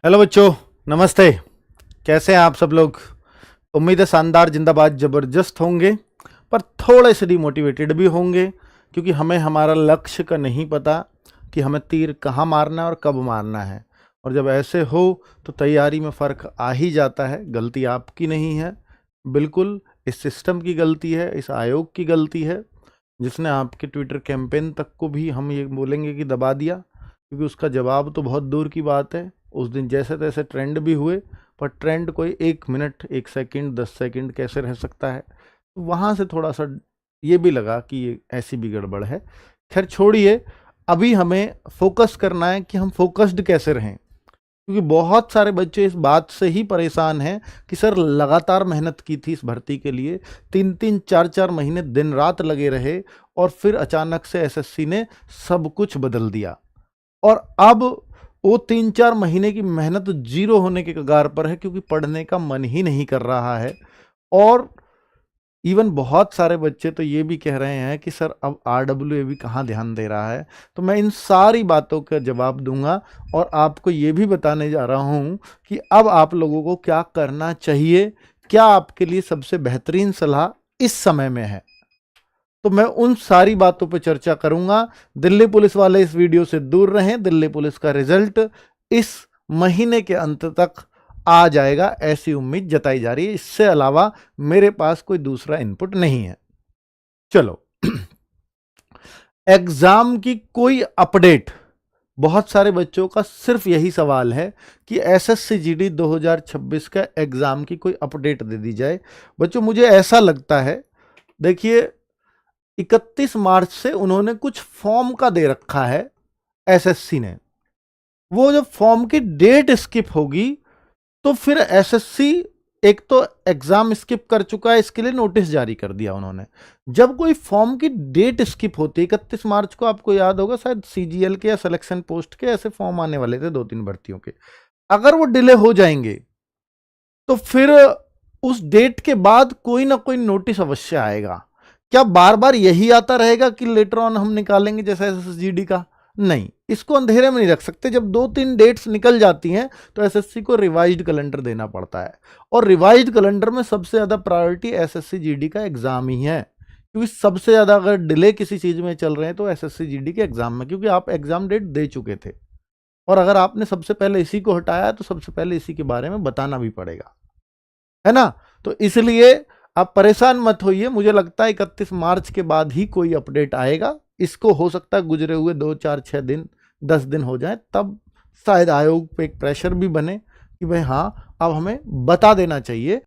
Hello बच्चों, नमस्ते। कैसे हैं आप सब लोग? उम्मीद है शानदार, जिंदाबाद, ज़बरदस्त होंगे। पर थोड़े से डिमोटिवेटेड भी होंगे, क्योंकि हमें हमारा लक्ष्य का नहीं पता कि हमें तीर कहाँ मारना है और कब मारना है। और जब ऐसे हो तो तैयारी में फ़र्क आ ही जाता है। गलती आपकी नहीं है, बिल्कुल इस सिस्टम की गलती है, इस आयोग की गलती है, जिसने आपके ट्विटर कैंपेन तक को भी हम ये बोलेंगे कि दबा दिया। क्योंकि उसका जवाब तो बहुत दूर की बात है। उस दिन जैसे तैसे ट्रेंड भी हुए, पर ट्रेंड कोई 1 मिनट, 1 सेकंड, 10 सेकंड कैसे रह सकता है। तो वहाँ से थोड़ा सा ये भी लगा कि ये ऐसी भी गड़बड़ है। खैर छोड़िए, अभी हमें फोकस करना है कि हम फोकस्ड कैसे रहें। क्योंकि बहुत सारे बच्चे इस बात से ही परेशान हैं कि सर लगातार मेहनत की थी इस भर्ती के लिए, 3-3, 4-4 महीने दिन रात लगे रहे, और फिर अचानक से एसएससी ने सब कुछ बदल दिया। और अब वो 3-4 महीने की मेहनत जीरो होने के कगार पर है, क्योंकि पढ़ने का मन ही नहीं कर रहा है। और इवन बहुत सारे बच्चे तो ये भी कह रहे हैं कि सर अब आरडब्ल्यूए भी कहाँ ध्यान दे रहा है। तो मैं इन सारी बातों का जवाब दूंगा, और आपको ये भी बताने जा रहा हूँ कि अब आप लोगों को क्या करना चाहिए, क्या आपके लिए सबसे बेहतरीन सलाह इस समय में है। तो मैं उन सारी बातों पर चर्चा करूंगा। दिल्ली पुलिस वाले इस वीडियो से दूर रहें। दिल्ली पुलिस का रिजल्ट इस महीने के अंत तक आ जाएगा, ऐसी उम्मीद जताई जा रही है। इससे अलावा मेरे पास कोई दूसरा इनपुट नहीं है। चलो एग्जाम की कोई अपडेट, बहुत सारे बच्चों का सिर्फ यही सवाल है कि एसएससी जीडी 2026 का एग्जाम की कोई अपडेट दे दी जाए। बच्चों मुझे ऐसा लगता है, देखिए 31 मार्च से उन्होंने कुछ फॉर्म का दे रखा है एसएससी ने। वो जब फॉर्म की डेट स्किप होगी तो फिर एसएससी एक तो एग्जाम स्किप कर चुका है, इसके लिए नोटिस जारी कर दिया उन्होंने। जब कोई फॉर्म की डेट स्किप होती है 31 मार्च को, आपको याद होगा शायद सीजीएल के या सिलेक्शन पोस्ट के ऐसे फॉर्म आने वाले थे 2-3 भर्तियों के, अगर वो डिले हो जाएंगे तो फिर उस डेट के बाद कोई ना कोई नोटिस अवश्य आएगा। क्या बार बार यही आता रहेगा कि लेटर ऑन हम निकालेंगे जैसा एसएसजीडी का? नहीं, इसको अंधेरे में नहीं रख सकते। जब 2-3 डेट्स निकल जाती हैं तो एसएससी को रिवाइज्ड कैलेंडर देना पड़ता है, और रिवाइज्ड कैलेंडर में सबसे ज्यादा प्रायोरिटी एसएससी जीडी का एग्जाम ही है। क्योंकि सबसे ज्यादा अगर डिले किसी चीज में चल रहे हैं तो एसएससी जीडी के एग्जाम में, क्योंकि आप एग्जाम डेट दे चुके थे, और अगर आपने सबसे पहले इसी को हटाया तो सबसे पहले इसी के बारे में बताना भी पड़ेगा, है ना। तो इसलिए आप परेशान मत होइए। मुझे लगता है 31 मार्च के बाद ही कोई अपडेट आएगा। इसको हो सकता है गुजरे हुए 2-4-6 दिन, 10 दिन हो जाए, तब शायद आयोग पे एक प्रेशर भी बने कि भाई हाँ अब हमें बता देना चाहिए।